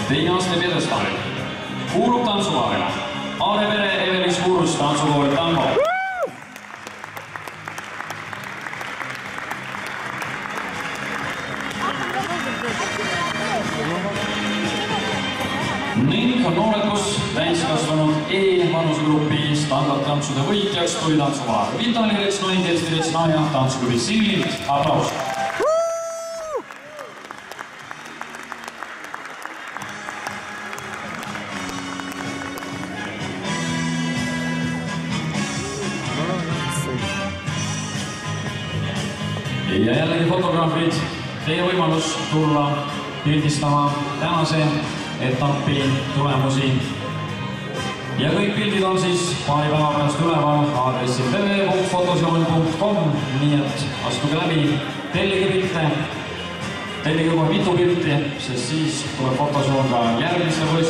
teine aste pjedestaalil. Kuulub tantsuvaalile. Aarevere Evelis Kurus tantsukool Tango. Ning on noolekus täiskasvanud E-vanusegrupi standardtantsude võitjaks tuli tantsuvaar Vitali Retsnoi, Kersti Retsnoi ja tantsukubi Sillilt. Aplaus! Ja jällegi fotograafid, teie võimalus tulla pildistama tänase etapi tulemusi. Ja kõik pildid on siis paari päeva pärast üleval aadressil www.fotosioon.com, nii et astuge läbi, tellige pilte, tellige kohe mitu pilti, sest siis tuleb Fotosioon ka järgmiste võistlustega.